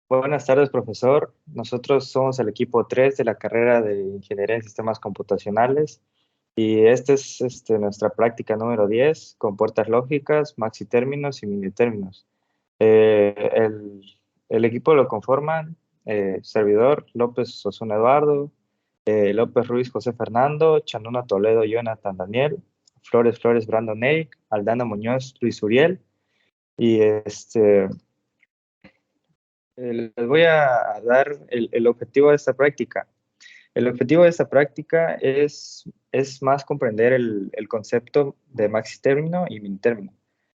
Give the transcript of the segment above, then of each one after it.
Buenas tardes, profesor. Nosotros somos el equipo 3 de la carrera de Ingeniería en Sistemas Computacionales y esta es nuestra práctica número 10 con puertas lógicas, maxitérminos y minitérminos. Eh, el, el equipo lo conforman servidor López Osuna Eduardo, López Ruiz José Fernando, Chanuna Toledo Jonathan Daniel, Flores Flores Brandon Eric, Aldana Muñoz Luis Uriel y les voy a dar el objetivo de esta práctica. El objetivo de esta práctica es más comprender el concepto de maxi término y mini término.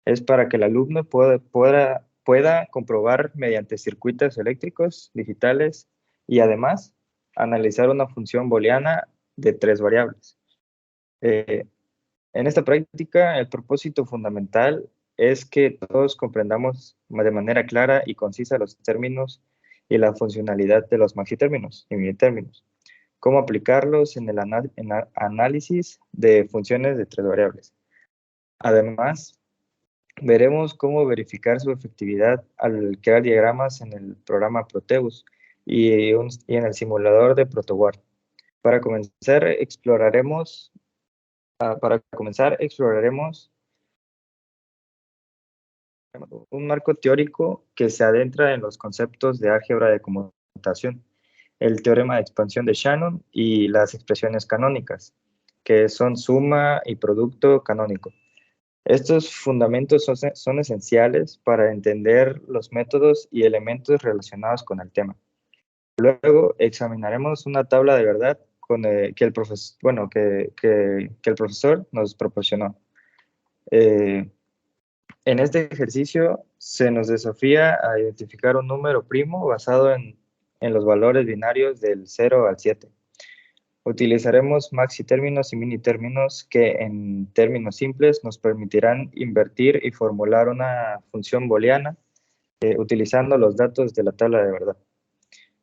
Es para que el alumno pueda comprobar mediante circuitos eléctricos, digitales y además analizar una función booleana de tres variables. Eh, en esta práctica, el propósito fundamental es que todos comprendamos de manera clara y concisa los términos y la funcionalidad de los maxitérminos y minitérminos, cómo aplicarlos en el análisis de funciones de tres variables. Además, veremos cómo verificar su efectividad al crear diagramas en el programa Proteus y en el simulador de ProtoWard. Para comenzar, exploraremos un marco teórico que se adentra en los conceptos de álgebra de conmutación, el teorema de expansión de Shannon y las expresiones canónicas, que son suma y producto canónico. Estos fundamentos son esenciales para entender los métodos y elementos relacionados con el tema. Luego examinaremos una tabla de verdad que el profesor nos proporcionó. En este ejercicio se nos desafía a identificar un número primo basado en los valores binarios del 0 al 7. Utilizaremos maxitérminos y minitérminos que en términos simples nos permitirán invertir y formular una función booleana utilizando los datos de la tabla de verdad.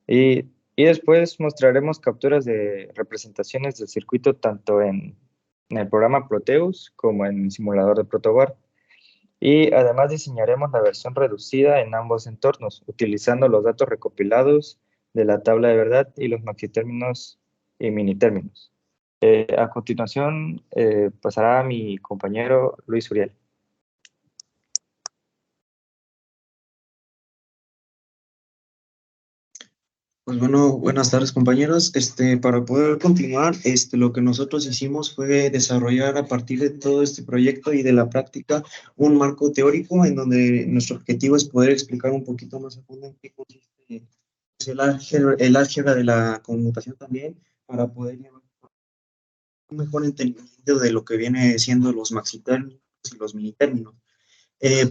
Y después mostraremos capturas de representaciones del circuito tanto en el programa Proteus como en el simulador de ProtoWard. Y además diseñaremos la versión reducida en ambos entornos, utilizando los datos recopilados de la tabla de verdad y los maxitérminos y minitérminos. A continuación, pasará a mi compañero Luis Uriel. Pues bueno, buenas tardes compañeros. Para poder continuar, lo que nosotros hicimos fue desarrollar a partir de todo este proyecto y de la práctica un marco teórico en donde nuestro objetivo es poder explicar un poquito más a fondo en qué consiste pues, el álgebra de la conmutación también, para poder llevar un mejor entendimiento de lo que viene siendo los maxitérminos y los minitérminos.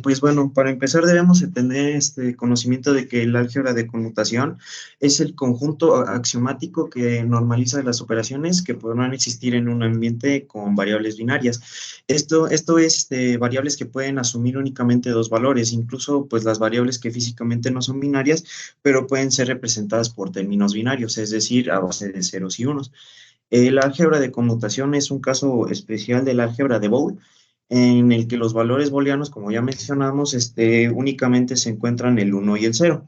Pues bueno, para empezar debemos de tener este conocimiento de que el álgebra de conmutación es el conjunto axiomático que normaliza las operaciones que podrán existir en un ambiente con variables binarias. Esto es variables que pueden asumir únicamente dos valores, incluso pues las variables que físicamente no son binarias, pero pueden ser representadas por términos binarios, es decir, a base de ceros y unos. El álgebra de conmutación es un caso especial del álgebra de Boole, en el que los valores booleanos, como ya mencionamos, únicamente se encuentran el 1 y el 0.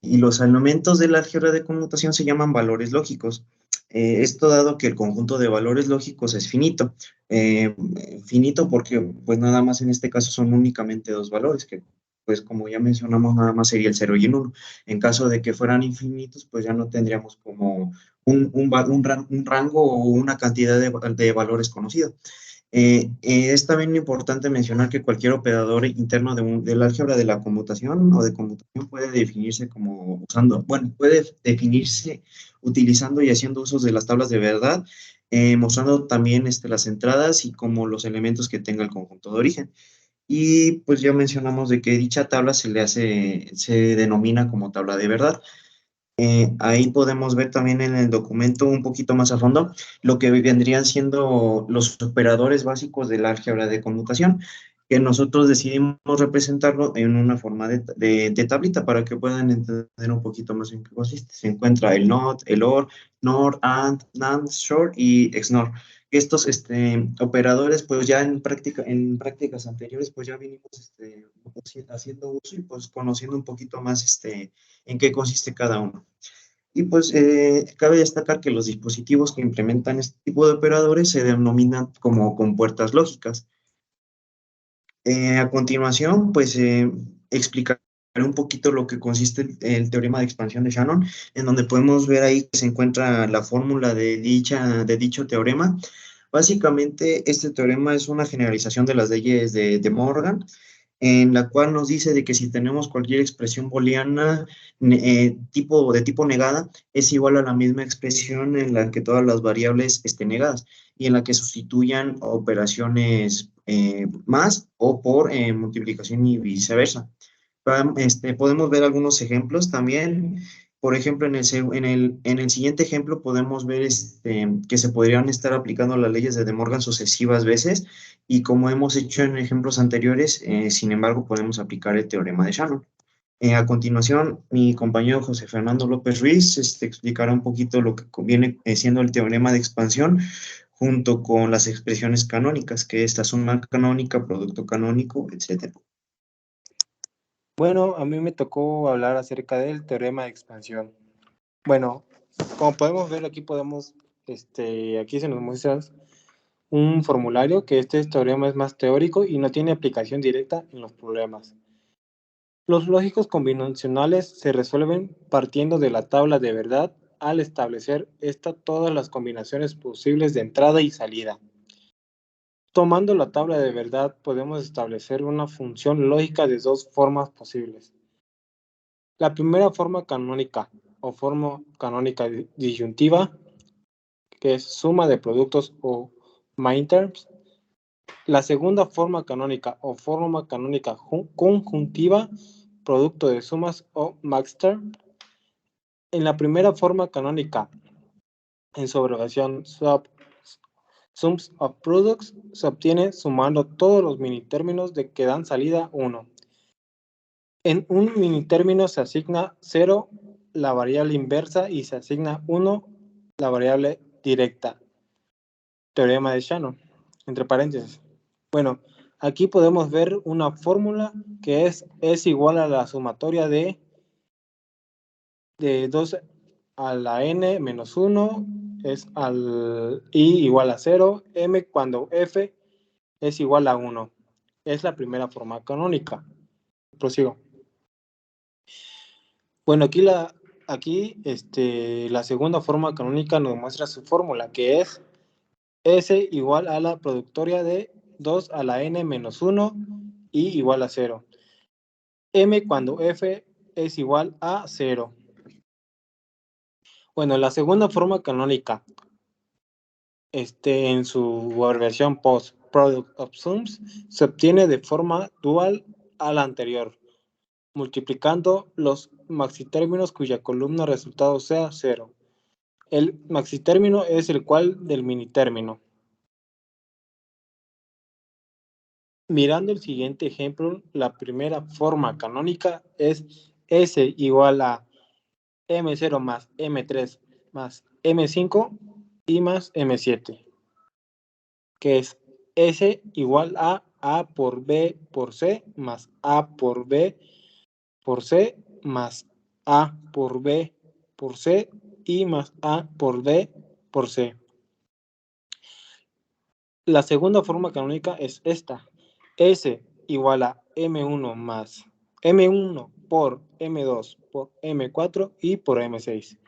Y los elementos del álgebra de conmutación se llaman valores lógicos. Esto dado que el conjunto de valores lógicos es finito. Finito porque, pues nada más en este caso son únicamente dos valores, que pues como ya mencionamos, nada más sería el 0 y el 1. En caso de que fueran infinitos, pues ya no tendríamos como un rango o una cantidad de valores conocidos. Es también importante mencionar que cualquier operador interno del álgebra de la conmutación o de conmutación puede definirse puede definirse utilizando y haciendo usos de las tablas de verdad, mostrando también las entradas y como los elementos que tenga el conjunto de origen. Y pues ya mencionamos de que dicha tabla se denomina como tabla de verdad. Ahí podemos ver también en el documento un poquito más a fondo lo que vendrían siendo los operadores básicos del álgebra de conmutación. que nosotros decidimos representarlo en una forma de tablita para que puedan entender un poquito más en qué consiste. Se encuentra el NOT, el OR, NOR, AND, NAND, SHOR y XNOR. Estos operadores, pues ya en prácticas anteriores, pues ya venimos haciendo uso y pues conociendo un poquito más en qué consiste cada uno. Y pues cabe destacar que los dispositivos que implementan este tipo de operadores se denominan como compuertas lógicas. A continuación, pues explicaré un poquito lo que consiste el teorema de expansión de Shannon, en donde podemos ver ahí que se encuentra la fórmula de dicho teorema. Básicamente, este teorema es una generalización de las leyes de Morgan, en la cual nos dice de que si tenemos cualquier expresión booleana de tipo negada, es igual a la misma expresión en la que todas las variables estén negadas y en la que sustituyan operaciones más o por multiplicación y viceversa. Podemos ver algunos ejemplos también. Por ejemplo, en el siguiente ejemplo podemos ver que se podrían estar aplicando las leyes de De Morgan sucesivas veces y como hemos hecho en ejemplos anteriores, sin embargo, podemos aplicar el teorema de Shannon. A continuación, mi compañero José Fernando López Ruiz explicará un poquito lo que viene siendo el teorema de expansión junto con las expresiones canónicas, que es la suma canónica, producto canónico, etc. Bueno, a mí me tocó hablar acerca del teorema de expansión. Bueno, como podemos ver aquí aquí se nos muestra un formulario que este teorema es más teórico y no tiene aplicación directa en los problemas. Los lógicos combinacionales se resuelven partiendo de la tabla de verdad al establecer todas las combinaciones posibles de entrada y salida. Tomando la tabla de verdad podemos establecer una función lógica de dos formas posibles. La primera forma canónica o forma canónica disyuntiva, que es suma de productos o minterms. La segunda forma canónica o forma canónica conjuntiva, producto de sumas o maxterm. En la primera forma canónica, en su abreviación sums of products, se obtiene sumando todos los minitérminos de que dan salida 1. En un minitérmino se asigna 0 la variable inversa y se asigna 1 la variable directa. Teorema de Shannon, entre paréntesis. Bueno, aquí podemos ver una fórmula que es igual a la sumatoria de 2 a la n menos 1 es al i igual a 0, m cuando f es igual a 1. Es la primera forma canónica. Prosigo. Bueno, la segunda forma canónica nos muestra su fórmula, que es S igual a la productoria de 2 a la n menos 1 y igual a 0. M cuando f es igual a 0. Bueno, la segunda forma canónica, en su abreviación post product of sums, se obtiene de forma dual a la anterior, multiplicando los maxitérminos cuya columna resultado sea 0. El maxitérmino es el cual del minitérmino. Mirando el siguiente ejemplo, la primera forma canónica es S igual a M0 más M3 más M5 y más M7, que es S igual a A por B por C más A por B por C más A por B por C y más A por B por C. La segunda forma canónica es esta. S igual a M1 más M1 por M2 por M4 y por M6.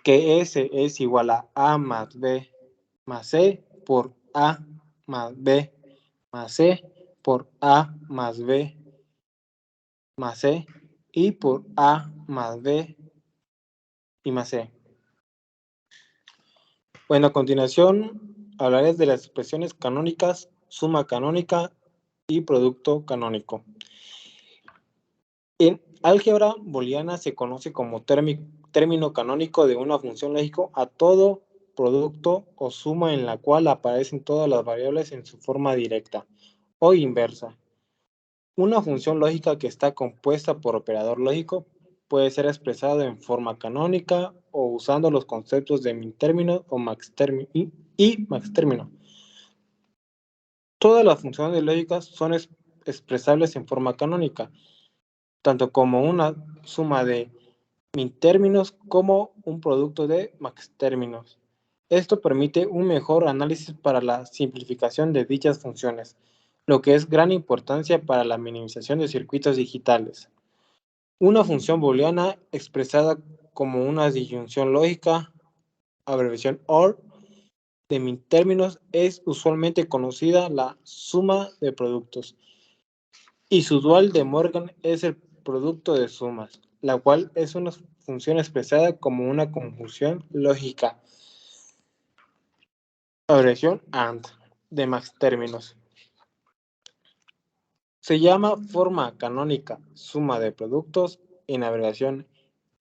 Que S es igual a A más B más C por A más B más C por A más B más C y por A más B y más C. Bueno, a continuación hablaré de las expresiones canónicas, suma canónica y producto canónico. En álgebra booleana se conoce como término canónico de una función lógica a todo producto o suma en la cual aparecen todas las variables en su forma directa o inversa. Una función lógica que está compuesta por operador lógico puede ser expresada en forma canónica o usando los conceptos de min-término o max-término y max-término. Todas las funciones lógicas son expresables en forma canónica, tanto como una suma de min-términos como un producto de max-términos. Esto permite un mejor análisis para la simplificación de dichas funciones, lo que es gran importancia para la minimización de circuitos digitales. Una función booleana expresada como una disyunción lógica, abreviación OR, de min-términos es usualmente conocida la suma de productos, y su dual de Morgan es el producto de sumas, la cual es una función expresada como una conjunción lógica, abreviación AND, de max términos. Se llama forma canónica suma de productos, en abreviación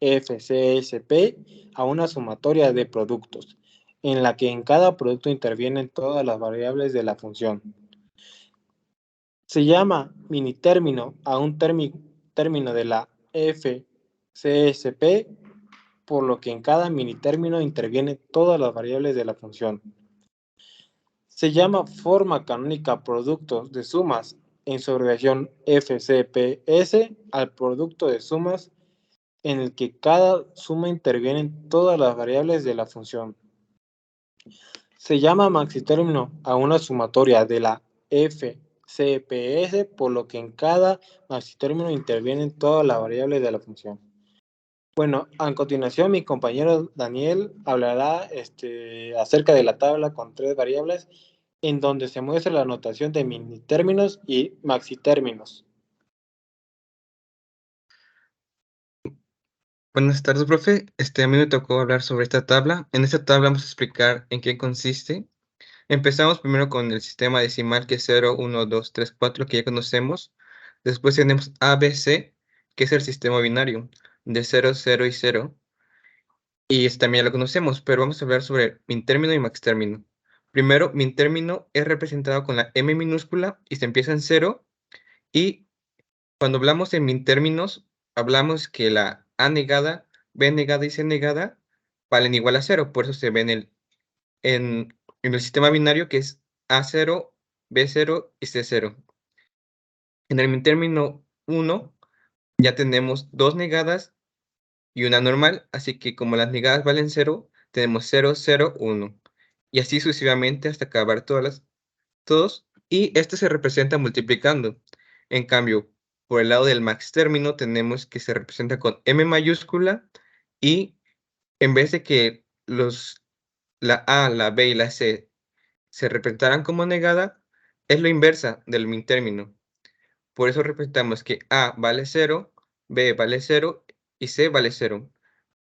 FCSP, a una sumatoria de productos, en la que en cada producto intervienen todas las variables de la función. Se llama minitérmino a un término de la FCSP, por lo que en cada minitérmino intervienen todas las variables de la función. Se llama forma canónica productos de sumas, en su abreviación FCPS, al producto de sumas en el que cada suma intervienen todas las variables de la función. Se llama maxitérmino a una sumatoria de la FCPS, por lo que en cada maxitérmino intervienen todas las variables de la función. Bueno, a continuación mi compañero Daniel hablará acerca de la tabla con 3 variables, en donde se muestra la notación de minitérminos y maxitérminos. Buenas tardes, profe. A mí me tocó hablar sobre esta tabla. En esta tabla vamos a explicar en qué consiste. Empezamos primero con el sistema decimal, que es 0, 1, 2, 3, 4, que ya conocemos. Después tenemos ABC, que es el sistema binario, de 0, 0 y 0. Y este también ya lo conocemos, pero vamos a hablar sobre min-término y max-término. Primero, min-término es representado con la M minúscula y se empieza en 0. Y cuando hablamos en min-términos, hablamos que la A negada, B negada y C negada valen igual a 0. Por eso se ve en el sistema binario, que es A0, B0 y C0. En el min-término 1 ya tenemos 2 negadas y una normal, así que como las negadas valen 0, tenemos 0, 0, 1. Y así sucesivamente hasta acabar todos, y este se representa multiplicando. En cambio, por el lado del max término tenemos que se representa con M mayúscula, y en vez de que la A, la B y la C se representaran como negada, es lo inversa del min término. Por eso representamos que A vale 0, B vale 0 y C vale 0.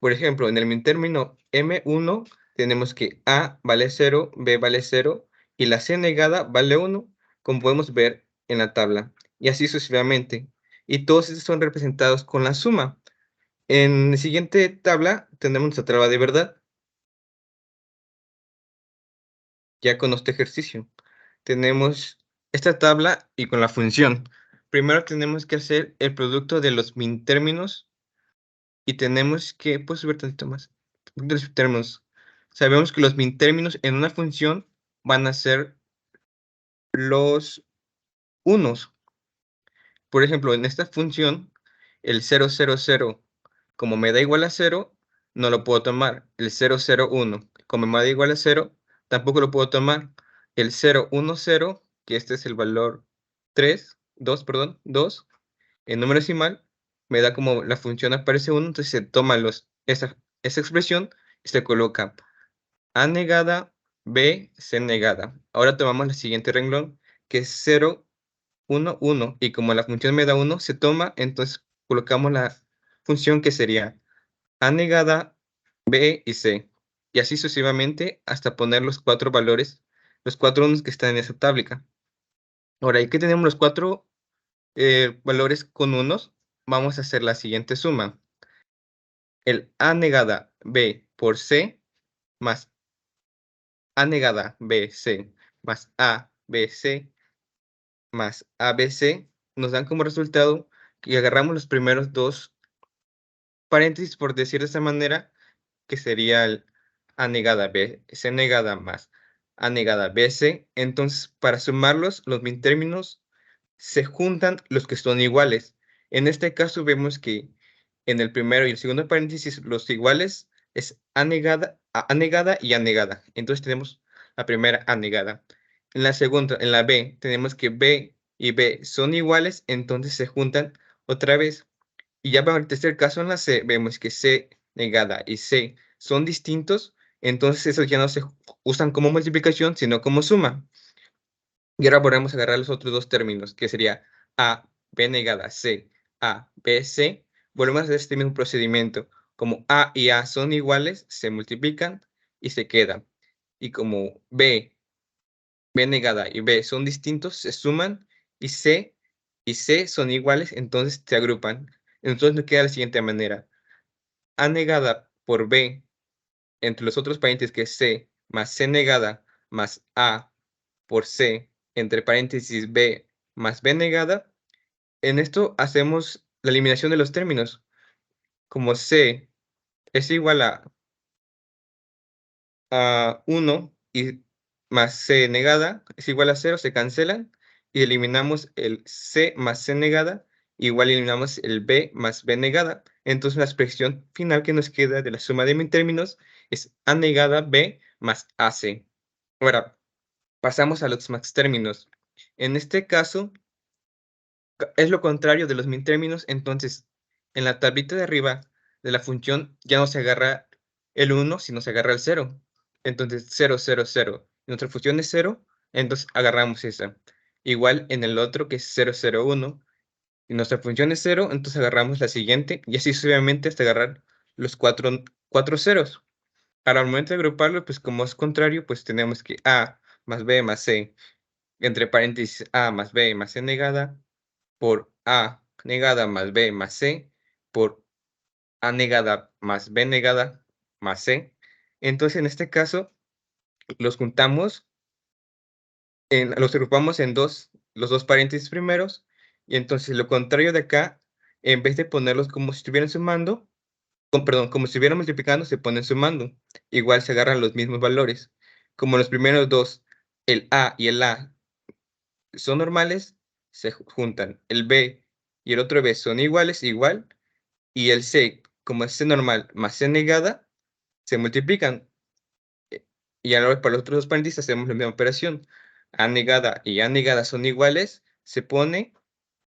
Por ejemplo, en el min término M1 tenemos que A vale 0, B vale 0 y la C negada vale 1, como podemos ver en la tabla, y así sucesivamente. Y todos estos son representados con la suma. En la siguiente tabla tenemos nuestra tabla de verdad. Ya con este ejercicio tenemos esta tabla y con la función. Primero tenemos que hacer el producto de los min términos y tenemos que, pues, subir tantito más, de los términos. Sabemos que los min términos en una función van a ser los unos. Por ejemplo, en esta función, el 0, 0, 0, como me da igual a 0, no lo puedo tomar. El 0, 0, 1, como me da igual a 0, tampoco lo puedo tomar. El 0, 1, 0, que este es el valor 2, en número decimal, me da como la función aparece 1, entonces se toma esa expresión y se coloca A negada, B, C negada. Ahora tomamos el siguiente renglón, que es 0, 1, 1, y como la función me da 1, se toma, entonces colocamos la función que sería A negada, B y C, y así sucesivamente hasta poner los 4 valores, los 4 unos que están en esa tabla. Ahora, ya que tenemos los 4 valores con unos, vamos a hacer la siguiente suma. El A negada B por C más A negada B, C más A, B, C más ABC nos dan como resultado que agarramos los primeros dos paréntesis, por decir de esta manera, que sería el A negada B, C negada más A negada BC. Entonces, para sumarlos, los términos se juntan los que son iguales. En este caso vemos que en el primero y el segundo paréntesis los iguales es A negada y A negada. Entonces tenemos la primera A negada. En la segunda, en la B, tenemos que B y B son iguales, entonces se juntan otra vez. Y ya para el tercer caso en la C, vemos que C negada y C son distintos, entonces esos ya no se usan como multiplicación, sino como suma. Y ahora volvemos a agarrar los otros dos términos, que sería A, B negada, C, A, B, C. Volvemos a hacer este mismo procedimiento. Como A y A son iguales, se multiplican y se quedan. Y como B negada y B son distintos, se suman, y C son iguales, entonces se agrupan. Entonces nos queda de la siguiente manera. A negada por B entre los otros paréntesis, que es C, más C negada más A por C, entre paréntesis B más B negada. En esto hacemos la eliminación de los términos. Como C es igual a 1 y más C negada es igual a 0, se cancelan y eliminamos el C más C negada, igual eliminamos el B más B negada. Entonces la expresión final que nos queda de la suma de términos es A negada B más AC. Ahora, pasamos a los max términos. En este caso, es lo contrario de los términos, entonces en la tablita de arriba de la función ya no se agarra el 1, sino se agarra el 0. Entonces 0, 0, 0. Nuestra función es 0, entonces agarramos esa. Igual en el otro que es 0, 0, 1. Y nuestra función es 0, entonces agarramos la siguiente y así sucesivamente hasta agarrar los cuatro ceros. Ahora, al momento de agruparlo, pues como es contrario, pues tenemos que A más B más C, entre paréntesis A más B más C negada, por A negada más B más C, por A negada más B negada más C. Entonces, en este caso, los juntamos, los agrupamos en los dos paréntesis primeros, y entonces lo contrario de acá, en vez de ponerlos como si estuvieran sumando, perdón, como si estuvieran multiplicando, se ponen sumando. Igual se agarran los mismos valores. Como los primeros dos, el A y el A son normales, se juntan. El B y el otro B son iguales, igual. Y el C, como es C normal más C negada, se multiplican. Y ahora para los otros dos paréntesis hacemos la misma operación. A negada y A negada son iguales, se pone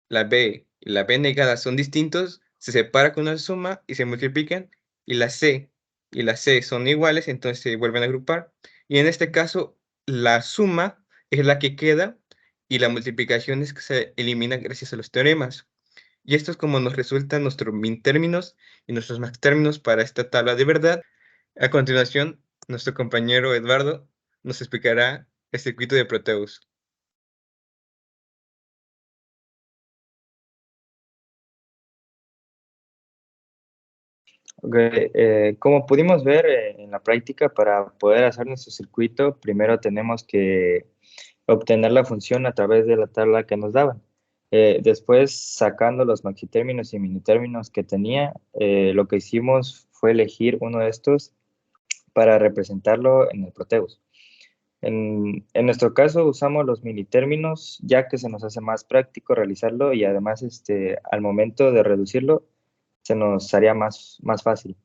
la B y la B negada son distintos, se separa con una suma y se multiplican. Y la C y la C son iguales, entonces se vuelven a agrupar. Y en este caso, la suma es la que queda y la multiplicación es que se elimina gracias a los teoremas. Y esto es como nos resultan nuestros términos y nuestros max términos para esta tabla de verdad. A continuación, nuestro compañero Eduardo nos explicará el circuito de Proteus. Como pudimos ver en la práctica, para poder hacer nuestro circuito, primero tenemos que obtener la función a través de la tabla que nos daban. Después, sacando los maxitérminos y minitérminos que tenía, lo que hicimos fue elegir uno de estos para representarlo en el Proteus. En nuestro caso usamos los minitérminos ya que se nos hace más práctico realizarlo y además al momento de reducirlo se nos haría más fácil.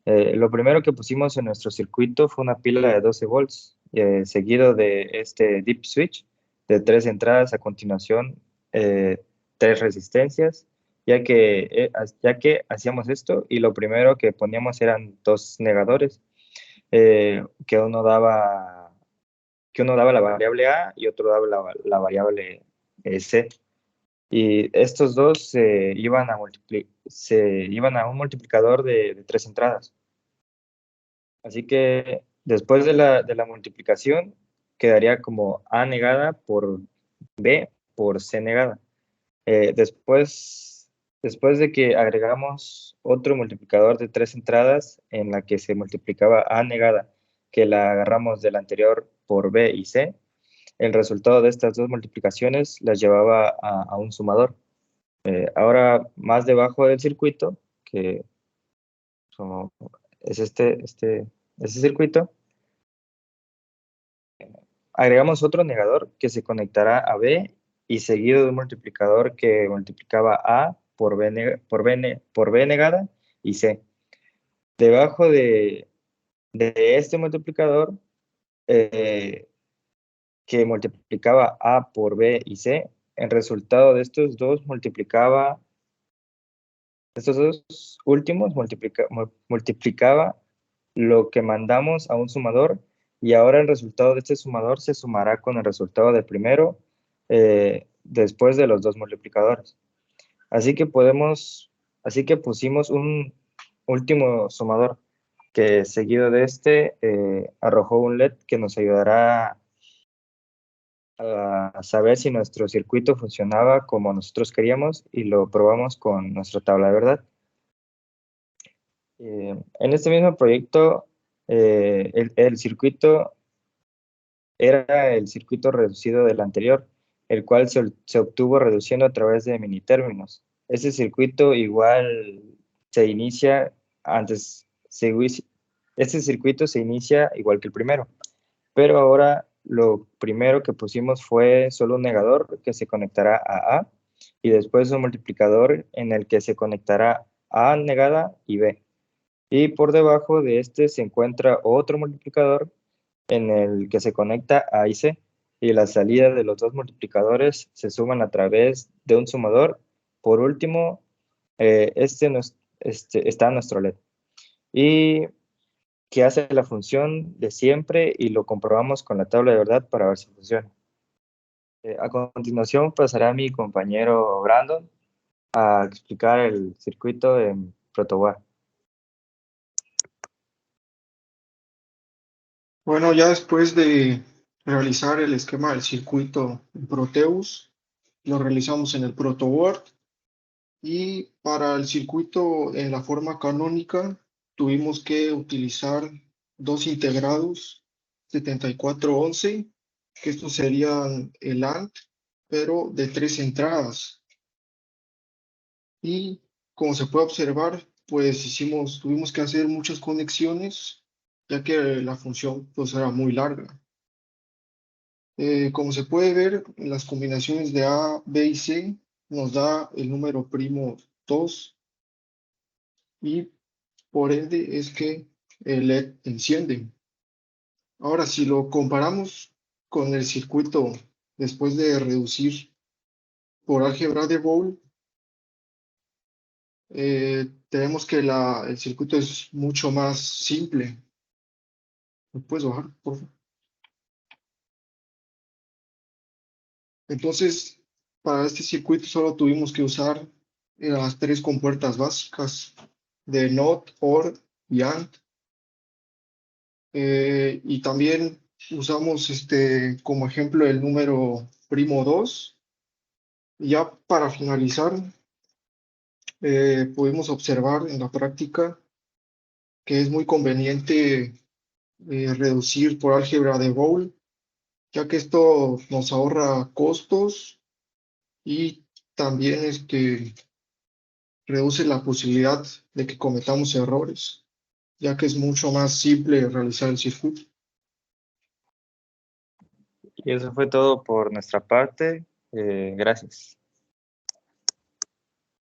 Lo primero que pusimos en nuestro circuito fue una pila de 12 volts, seguido de este deep switch de 3 entradas, a continuación 3 resistencias, ya que hacíamos esto y lo primero que poníamos eran 2 negadores, que uno daba la variable A y otro daba la variable C. Y estos dos se iban a un multiplicador de 3 entradas. Así que después de la multiplicación quedaría como A negada por B por C negada. Después de que agregamos otro multiplicador de 3 entradas en la que se multiplicaba A negada, que la agarramos del anterior por B y C, el resultado de estas dos multiplicaciones las llevaba a un sumador. Ahora, más debajo del circuito, que es este circuito, agregamos otro negador que se conectará a B y seguido de un multiplicador que multiplicaba A por B negada y C. Debajo de este multiplicador que multiplicaba A por B y C, el resultado de estos dos multiplicaba, estos dos últimos multiplicaba lo que mandamos a un sumador y ahora el resultado de este sumador se sumará con el resultado del primero después de los dos multiplicadores. Así que pusimos un último sumador que seguido de este arrojó un LED que nos ayudará a saber si nuestro circuito funcionaba como nosotros queríamos y lo probamos con nuestra tabla de verdad. En este mismo proyecto, el circuito era el circuito reducido del anterior, el cual se obtuvo reduciendo a través de mini términos. Ese circuito igual se inicia este circuito se inicia igual que el primero, pero ahora lo primero que pusimos fue solo un negador que se conectará a A y después un multiplicador en el que se conectará A negada y B. Y por debajo de este se encuentra otro multiplicador en el que se conecta A y C. Y la salida de los dos multiplicadores se suman a través de un sumador. Por último, está nuestro LED. Y que hace la función de siempre y lo comprobamos con la tabla de verdad para ver si funciona. A continuación pasará a mi compañero Brandon a explicar el circuito en protoboard. Bueno, ya después de realizar el esquema del circuito en Proteus, lo realizamos en el protoboard y para el circuito en la forma canónica tuvimos que utilizar dos integrados 7411, que estos serían el AND, pero de 3 entradas. Y como se puede observar, pues tuvimos que hacer muchas conexiones, ya que la función pues era muy larga. Como se puede ver, las combinaciones de A, B y C nos da el número primo 2 y por ende es que el LED enciende. Ahora, si lo comparamos con el circuito después de reducir por álgebra de Boole, tenemos que el circuito es mucho más simple. ¿Me puedes bajar, por favor? Entonces, para este circuito solo tuvimos que usar las tres compuertas básicas de NOT, OR y AND. Y también usamos como ejemplo el número primo 2. Y ya para finalizar, pudimos observar en la práctica que es muy conveniente reducir por álgebra de Boole, ya que esto nos ahorra costos y también reduce la posibilidad de que cometamos errores, ya que es mucho más simple realizar el circuito. Y eso fue todo por nuestra parte. Gracias.